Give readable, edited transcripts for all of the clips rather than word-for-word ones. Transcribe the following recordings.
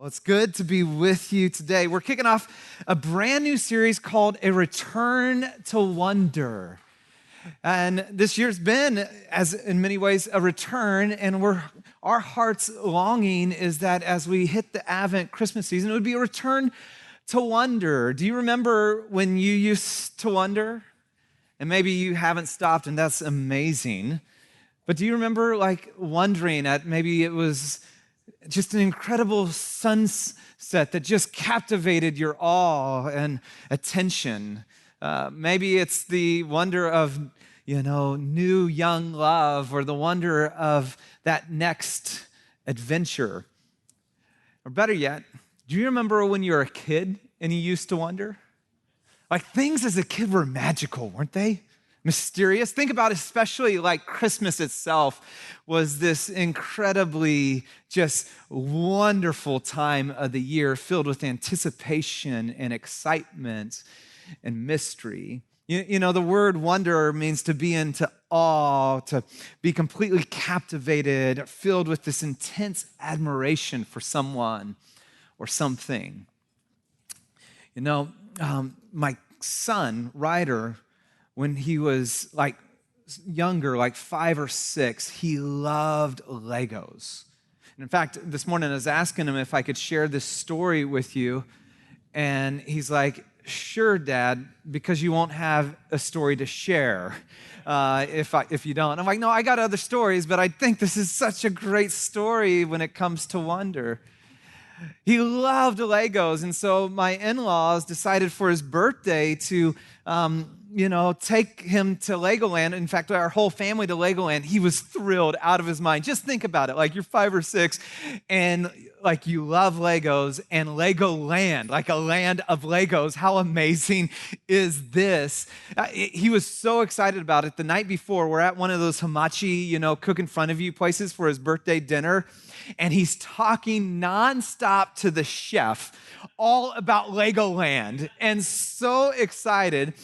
Well, it's good to be with you today. We're kicking off a brand new series called A Return to Wonder. And this year's been, as in many ways, a return. And our heart's longing is that as we hit the Advent Christmas season, it would be a return to wonder. Do you remember when you used to wonder? And maybe you haven't stopped, and that's amazing. But do you remember wondering at maybe it was just an incredible sunset that just captivated your awe and attention? Maybe it's the wonder of, new young love, or the wonder of that next adventure. Or better yet, do you remember when you were a kid and you used to wonder? Things as a kid were magical, weren't they? Mysterious. Think about especially Christmas itself was this incredibly just wonderful time of the year filled with anticipation and excitement and mystery. You know, the word wonder means to be into awe, to be completely captivated, filled with this intense admiration for someone or something. My son, Ryder, when he was younger, 5 or 6, he loved Legos. And in fact, this morning I was asking him if I could share this story with you. And he's like, "Sure, Dad, because you won't have a story to share if you don't." I'm like, "No, I got other stories, but I think this is such a great story when it comes to wonder." He loved Legos, and so my in-laws decided for his birthday to take him to Legoland. In fact, our whole family to Legoland. He was thrilled out of his mind. Just think about it. You're 5 or 6 and you love Legos and Legoland, a land of Legos. How amazing is this? He was so excited about it. The night before, we're at one of those hamachi, cook in front of you places for his birthday dinner. And he's talking nonstop to the chef all about Legoland, and so excited.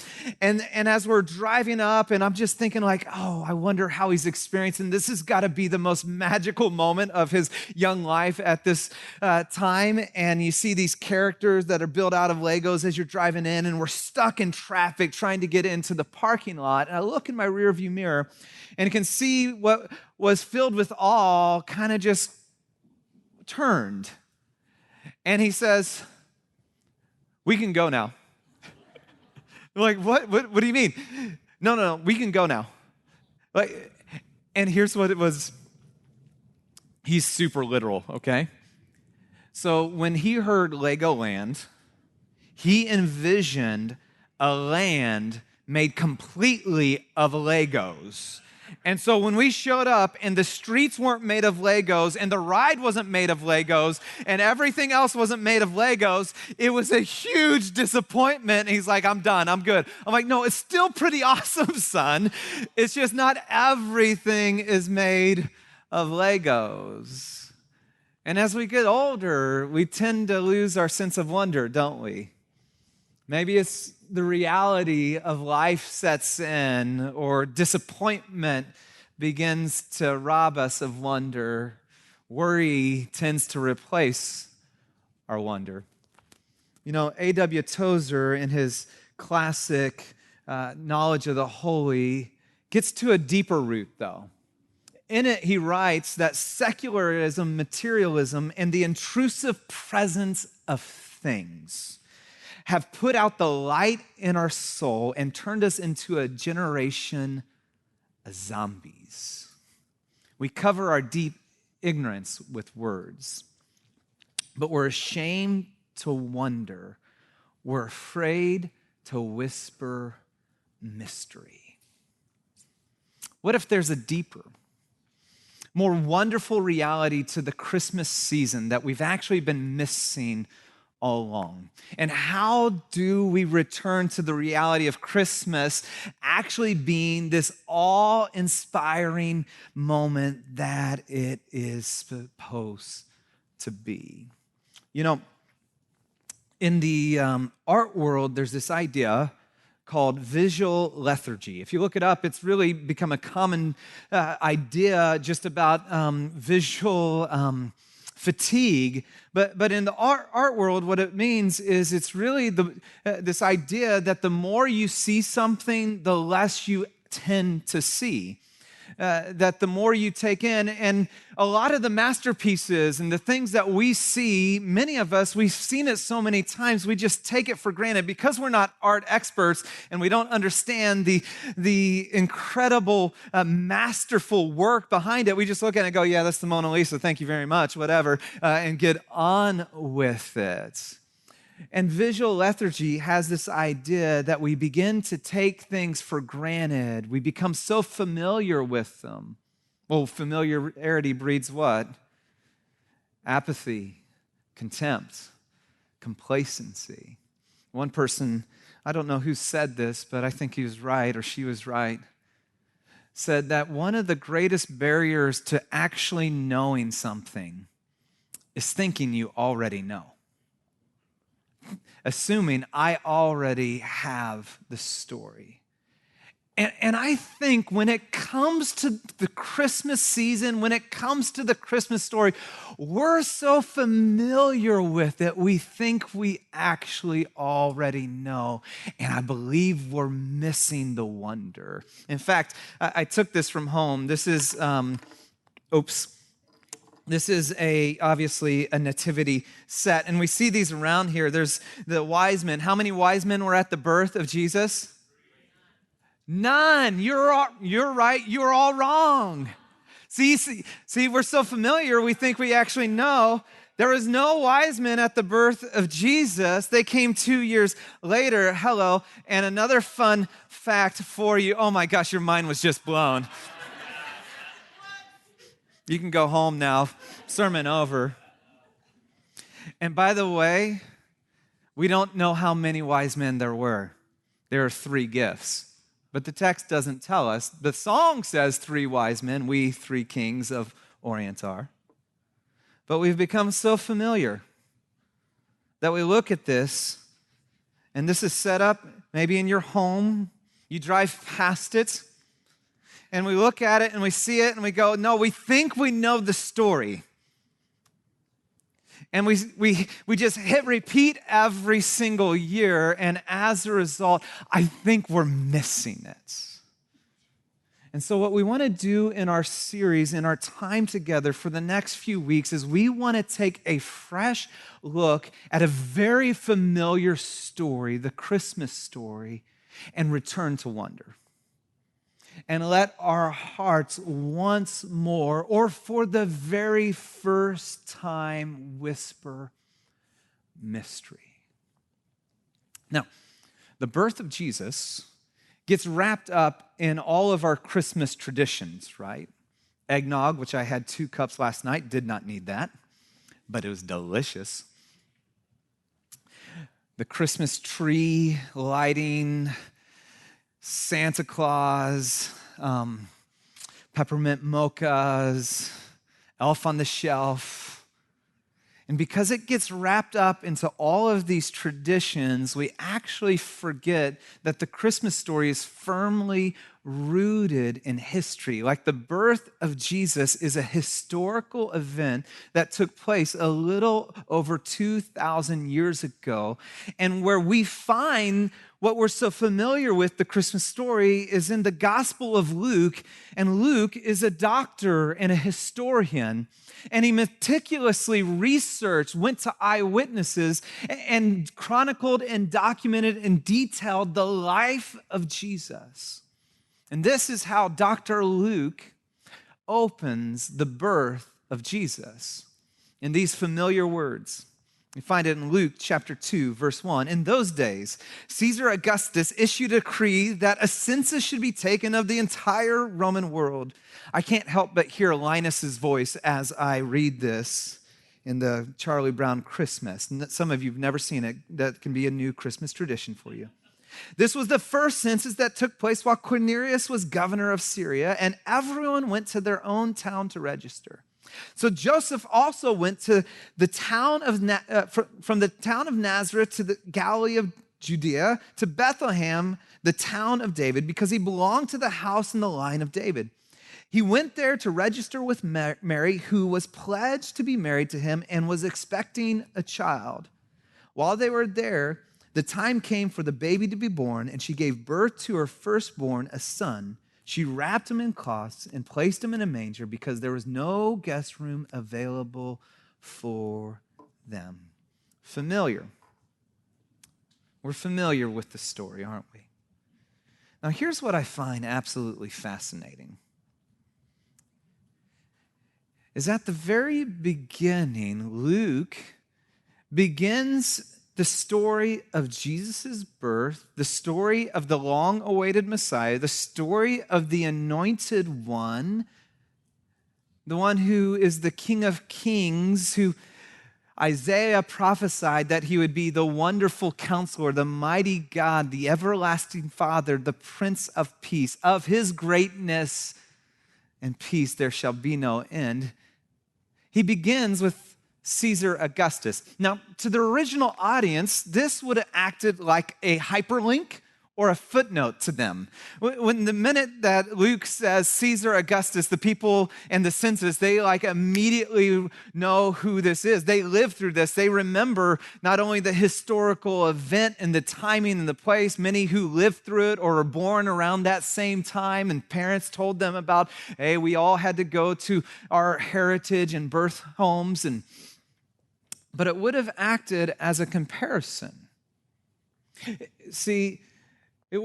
And as we're driving up, and I'm just thinking I wonder how he's experiencing. This has got to be the most magical moment of his young life at this time. And you see these characters that are built out of Legos as you're driving in, and we're stuck in traffic trying to get into the parking lot. And I look in my rearview mirror and can see what was filled with awe kind of just turned. And he says, "We can go now." I'm like, what do you mean? No, we can go now. And here's what it was. He's super literal, okay? So when he heard Legoland, he envisioned a land made completely of Legos. And so when we showed up and the streets weren't made of Legos and the ride wasn't made of Legos and everything else wasn't made of Legos, it was a huge disappointment. And he's like, "I'm done, I'm good." I'm like, "No, it's still pretty awesome, son. It's just not everything is made of Legos." And as we get older, we tend to lose our sense of wonder, don't we? Maybe it's the reality of life sets in, or disappointment begins to rob us of wonder. Worry tends to replace our wonder. A.W. Tozer, in his classic Knowledge of the Holy, gets to a deeper root, though. In it, he writes that secularism, materialism, and the intrusive presence of things have put out the light in our soul and turned us into a generation of zombies. We cover our deep ignorance with words, but we're ashamed to wonder. We're afraid to whisper mystery. What if there's a deeper, more wonderful reality to the Christmas season that we've actually been missing all along? And how do we return to the reality of Christmas actually being this awe-inspiring moment that it is supposed to be? In the art world, there's this idea called visual lethargy. If you look it up, it's really become a common idea just about visual fatigue. But in the art world, what it means is it's really this idea that the more you see something, the less you tend to see. That the more you take in, and a lot of the masterpieces and the things that we see, many of us, we've seen it so many times, we just take it for granted because we're not art experts and we don't understand the incredible, masterful work behind it. We just look at it and go, yeah, that's the Mona Lisa, thank you very much, whatever, and get on with it. And visual lethargy has this idea that we begin to take things for granted. We become so familiar with them. Well, familiarity breeds what? Apathy, contempt, complacency. One person, I don't know who said this, but I think he was right, or she was right, said that one of the greatest barriers to actually knowing something is thinking you already know. Assuming I already have the story. And I think when it comes to the Christmas season, when it comes to the Christmas story, we're so familiar with it, we think we actually already know. And I believe we're missing the wonder. In fact, I took this from home. This is, This is obviously a nativity set, and we see these around here. There's the wise men. How many wise men were at the birth of Jesus? None. You're right. You're all wrong. See, we're so familiar, we think we actually know. There was no wise men at the birth of Jesus. They came 2 years later. Hello. And another fun fact for you. Oh my gosh, your mind was just blown. You can go home now. Sermon over. And by the way, we don't know how many wise men there were. There are 3 gifts. But the text doesn't tell us. The song says 3 wise men, we 3 kings of Orient are. But we've become so familiar that we look at this, and this is set up maybe in your home. You drive past it. And we look at it and we see it and we go, no, we think we know the story. And we just hit repeat every single year. And as a result, I think we're missing it. And so what we want to do in our series, in our time together for the next few weeks, is we want to take a fresh look at a very familiar story, the Christmas story, and return to wonder. And let our hearts once more, or for the very first time, whisper mystery. Now, the birth of Jesus gets wrapped up in all of our Christmas traditions, right? Eggnog, which I had 2 cups last night, did not need that, but it was delicious. The Christmas tree lighting, Santa Claus, peppermint mochas, elf on the shelf. And because it gets wrapped up into all of these traditions, we actually forget that the Christmas story is firmly rooted in history. Like the birth of Jesus is a historical event that took place a little over 2,000 years ago, and where we find what we're so familiar with, the Christmas story, is in the Gospel of Luke. And Luke is a doctor and a historian. And he meticulously researched, went to eyewitnesses, and chronicled and documented and detailed the life of Jesus. And this is how Dr. Luke opens the birth of Jesus in these familiar words. You find it in Luke chapter 2, verse 1. In those days, Caesar Augustus issued a decree that a census should be taken of the entire Roman world. I can't help but hear Linus's voice as I read this in the Charlie Brown Christmas. And some of you have never seen it. That can be a new Christmas tradition for you. This was the first census that took place while Quirinius was governor of Syria, and everyone went to their own town to register. So Joseph also went to the town of from the town of Nazareth to the Galilee of Judea to Bethlehem, the town of David, because he belonged to the house and the line of David. He went there to register with Mary, who was pledged to be married to him and was expecting a child. While they were there, the time came for the baby to be born, and she gave birth to her firstborn, a son. She wrapped him in cloths and placed him in a manger because there was no guest room available for them. Familiar. We're familiar with the story, aren't we? Now, here's what I find absolutely fascinating. Is at the very beginning, Luke begins the story of Jesus' birth, the story of the long-awaited Messiah, the story of the anointed one, the one who is the King of Kings, who Isaiah prophesied that he would be the wonderful counselor, the mighty God, the everlasting Father, the Prince of Peace. Of his greatness and peace there shall be no end. He begins with Caesar Augustus. Now, to the original audience, this would have acted like a hyperlink or a footnote to them. When the minute that Luke says Caesar Augustus, the people and the census, they immediately know who this is. They lived through this. They remember not only the historical event and the timing and the place, many who lived through it or were born around that same time, and parents told them about, hey, we all had to go to our heritage and birth homes, but it would have acted as a comparison. See, they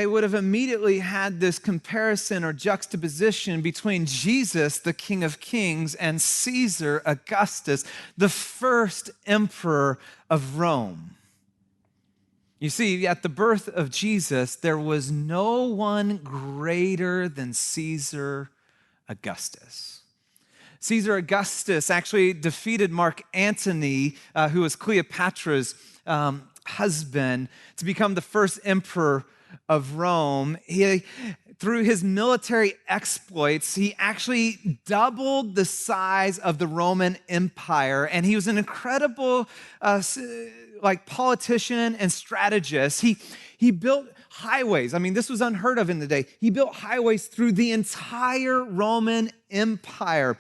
would have immediately had this comparison or juxtaposition between Jesus, the King of Kings, and Caesar Augustus, the first emperor of Rome. You see, at the birth of Jesus, there was no one greater than Caesar Augustus. Caesar Augustus actually defeated Mark Antony, who was Cleopatra's husband, to become the first emperor of Rome. Through his military exploits, he actually doubled the size of the Roman Empire, and he was an incredible politician and strategist. He built highways. I mean, this was unheard of in the day. He built highways through the entire Roman Empire.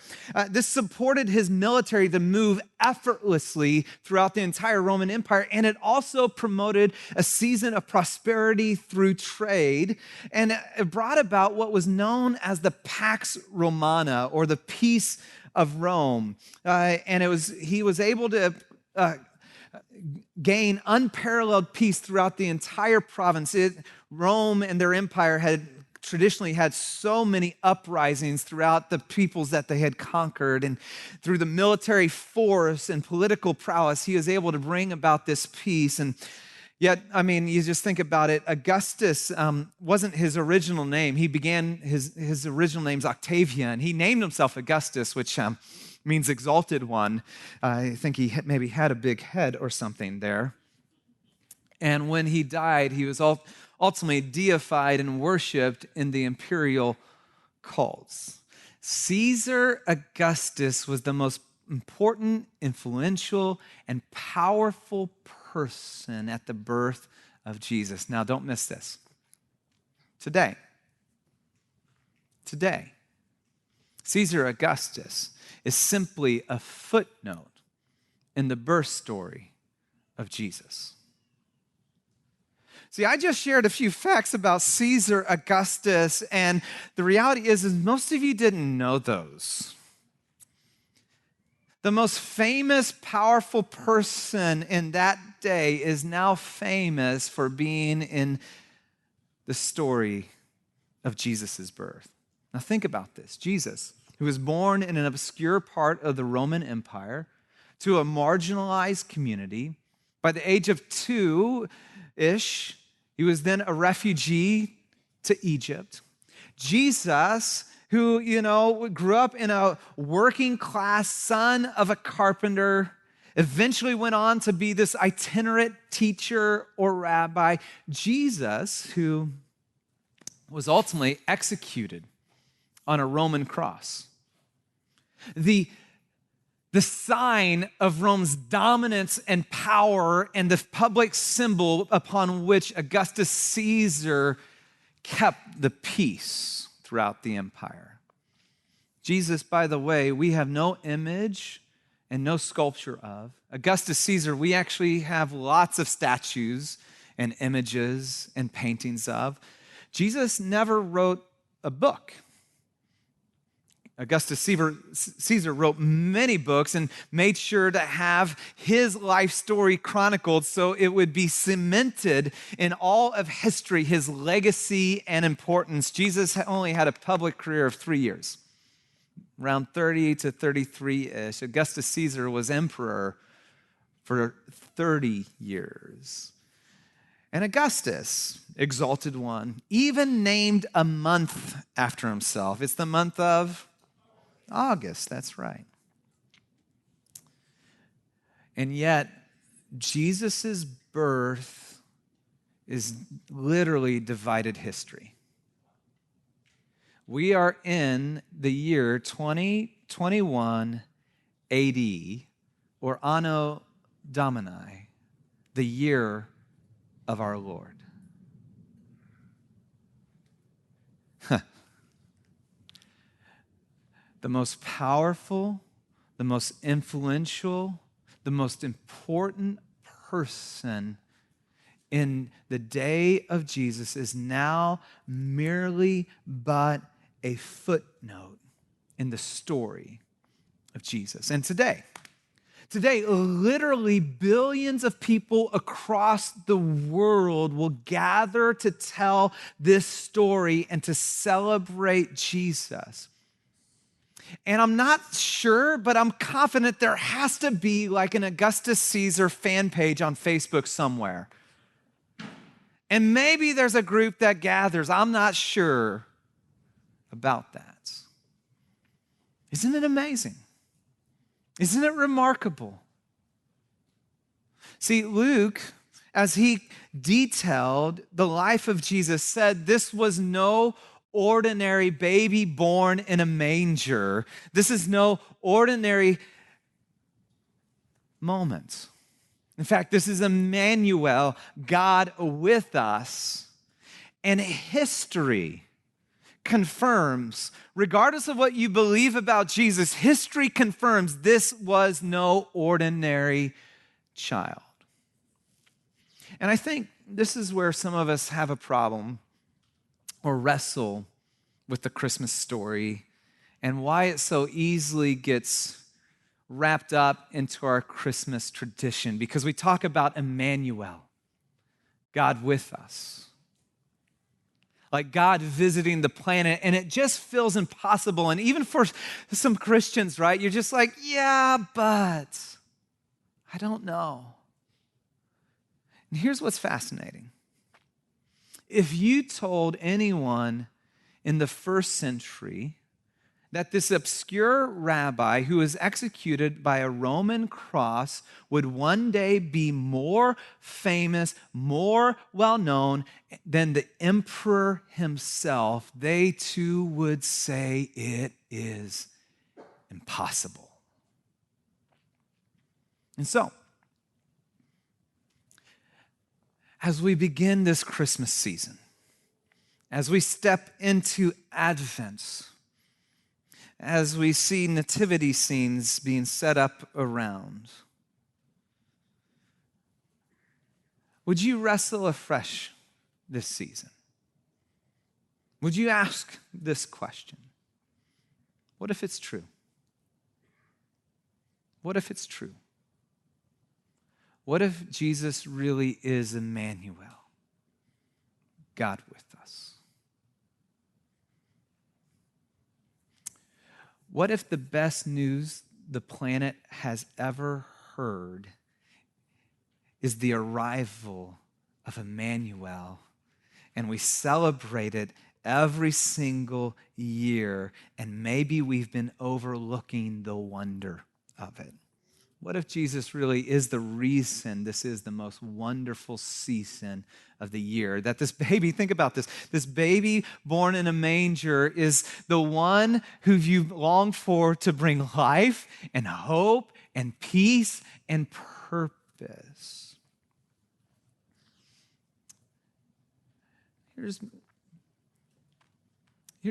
This supported his military to move effortlessly throughout the entire Roman Empire, and it also promoted a season of prosperity through trade, and it brought about what was known as the Pax Romana, or the Peace of Rome. He was able to gain unparalleled peace throughout the entire province. Rome and their empire had traditionally had so many uprisings throughout the peoples that they had conquered, and through the military force and political prowess, he was able to bring about this peace. And yet, I mean, you just think about it, Augustus wasn't his original name. He began, his original name's Octavian. He named himself Augustus, which means exalted one. I think he maybe had a big head or something there. And when he died, he was ultimately deified and worshiped in the imperial cults. Caesar Augustus was the most important, influential, and powerful person at the birth of Jesus. Now, don't miss this. Today, Caesar Augustus is simply a footnote in the birth story of Jesus. See, I just shared a few facts about Caesar Augustus, and the reality is most of you didn't know those. The most famous, powerful person in that day is now famous for being in the story of Jesus' birth. Now think about this. Jesus, who was born in an obscure part of the Roman Empire to a marginalized community. By the age of 2-ish, he was then a refugee to Egypt. Jesus, who, grew up in a working class, son of a carpenter, eventually went on to be this itinerant teacher or rabbi. Jesus, who was ultimately executed on a Roman cross. The sign of Rome's dominance and power, and the public symbol upon which Augustus Caesar kept the peace throughout the empire. Jesus, by the way, we have no image and no sculpture of. Augustus Caesar, we actually have lots of statues and images and paintings of. Jesus never wrote a book. Augustus Caesar wrote many books and made sure to have his life story chronicled so it would be cemented in all of history, his legacy and importance. Jesus only had a public career of 3 years, around 30 to 33-ish. Augustus Caesar was emperor for 30 years. And Augustus, exalted one, even named a month after himself. It's the month of August, that's right. And yet, Jesus' birth is literally divided history. We are in the year 2021 AD, or Anno Domini, the year of our Lord. The most powerful, the most influential, the most important person in the day of Jesus is now merely but a footnote in the story of Jesus. And today, literally billions of people across the world will gather to tell this story and to celebrate Jesus. And I'm not sure, but I'm confident there has to be like an Augustus Caesar fan page on Facebook somewhere. And maybe there's a group that gathers. I'm not sure about that. Isn't it amazing? Isn't it remarkable? See, Luke, as he detailed the life of Jesus, said this was no ordinary baby born in a manger. This is no ordinary moment. In fact, this is Emmanuel, God with us. And history confirms, regardless of what you believe about Jesus, history confirms this was no ordinary child. And I think this is where some of us have a problem or wrestle with the Christmas story and why it so easily gets wrapped up into our Christmas tradition, because we talk about Emmanuel, God with us, like God visiting the planet, and it just feels impossible. And even for some Christians, right, you're just like, yeah, but I don't know. And here's what's fascinating. If you told anyone in the first century that this obscure rabbi who was executed by a Roman cross would one day be more famous, more well-known than the emperor himself, they too would say it is impossible. And so, as we begin this Christmas season, as we step into Advent, as we see nativity scenes being set up around, would you wrestle afresh this season? Would you ask this question? What if it's true? What if it's true? What if Jesus really is Emmanuel, God with us? What if the best news the planet has ever heard is the arrival of Emmanuel, and we celebrate it every single year, and maybe we've been overlooking the wonder of it? What if Jesus really is the reason this is the most wonderful season of the year? That this baby, think about this baby born in a manger is the one who you long for to bring life and hope and peace and purpose. Here's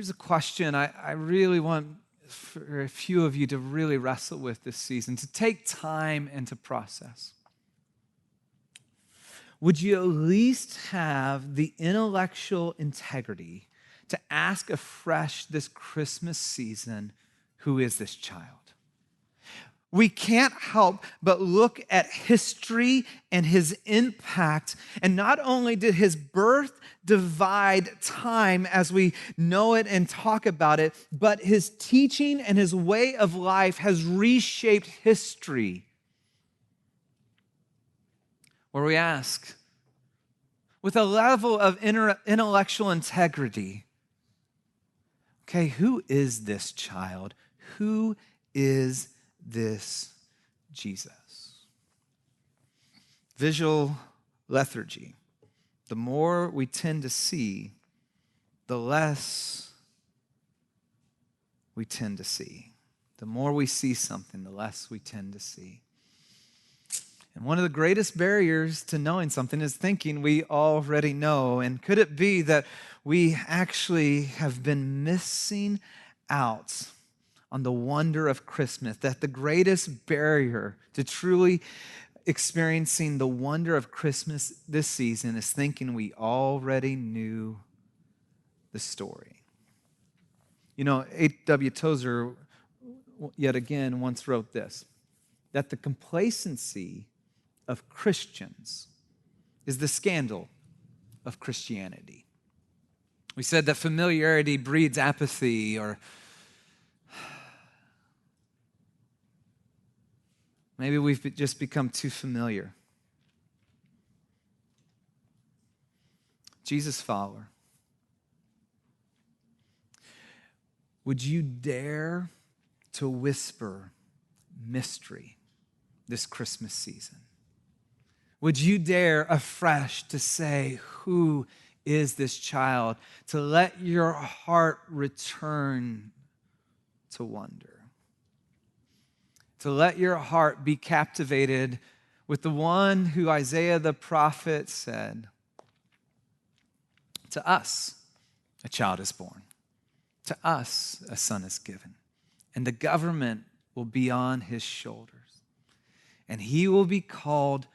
a question I really want for a few of you to really wrestle with this season, to take time and to process. Would you at least have the intellectual integrity to ask afresh this Christmas season, who is this child? We can't help but look at history and his impact. And not only did his birth divide time as we know it and talk about it, but his teaching and his way of life has reshaped history. Where we ask, with a level of intellectual integrity, okay, who is this child? Who is this Jesus? Visual lethargy. The more we tend to see, the less we tend to see. The more we see something, the less we tend to see. And one of the greatest barriers to knowing something is thinking we already know. And could it be that we actually have been missing out on the wonder of Christmas, that the greatest barrier to truly experiencing the wonder of Christmas this season is thinking we already knew the story? You know, A.W. Tozer, yet again, once wrote this, that the complacency of Christians is the scandal of Christianity. We said that familiarity breeds apathy, or maybe we've just become too familiar. Jesus follower, would you dare to whisper mystery this Christmas season? Would you dare afresh to say, who is this child? To let your heart return to wonder. To let your heart be captivated with the one who Isaiah the prophet said, to us a child is born, to us a son is given, and the government will be on his shoulders, and he will be called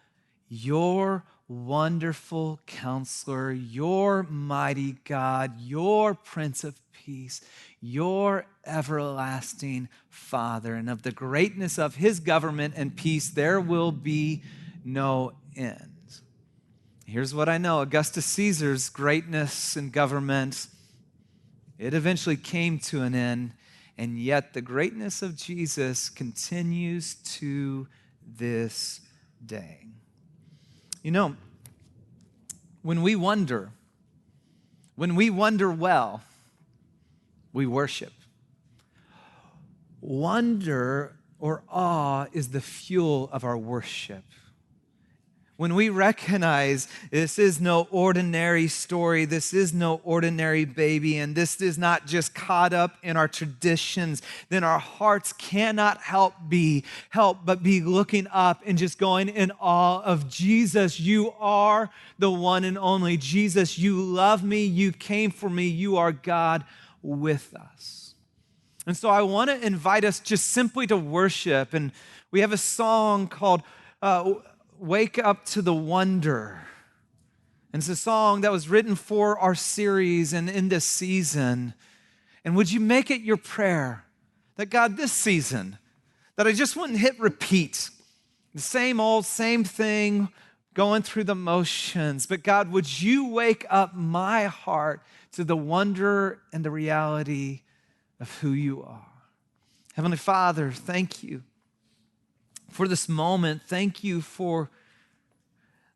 your wonderful counselor, your mighty God, your Prince of Peace, your everlasting Father. And of the greatness of his government and peace, there will be no end. Here's what I know. Augustus Caesar's greatness and government, it eventually came to an end, and yet the greatness of Jesus continues to this day. You know, when we wonder well, we worship. Wonder or awe is the fuel of our worship. When we recognize this is no ordinary story, this is no ordinary baby, and this is not just caught up in our traditions, then our hearts cannot help but be looking up and just going in awe of Jesus. You are the one and only. Jesus, you love me, you came for me, you are God with us. And so I want to invite us just simply to worship, and we have a song called Wake Up to the Wonder. And it's a song that was written for our series and in this season. And would you make it your prayer that God, this season, that I just wouldn't hit repeat, the same old, same thing, going through the motions. But God, would you wake up my heart to the wonder and the reality of who you are? Heavenly Father, thank you for this moment. Thank you for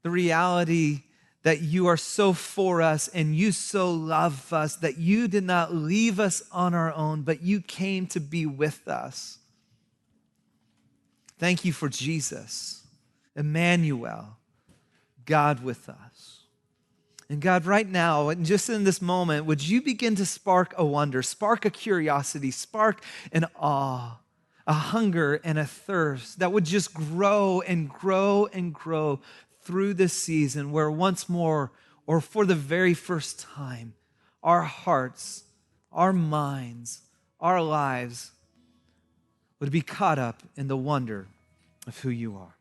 the reality that you are so for us and you so love us, that you did not leave us on our own, but you came to be with us. Thank you for Jesus, Emmanuel, God with us. And God, right now, and just in this moment, would you begin to spark a wonder, spark a curiosity, spark an awe, a hunger and a thirst that would just grow and grow and grow through this season, where once more, or for the very first time, our hearts, our minds, our lives would be caught up in the wonder of who you are.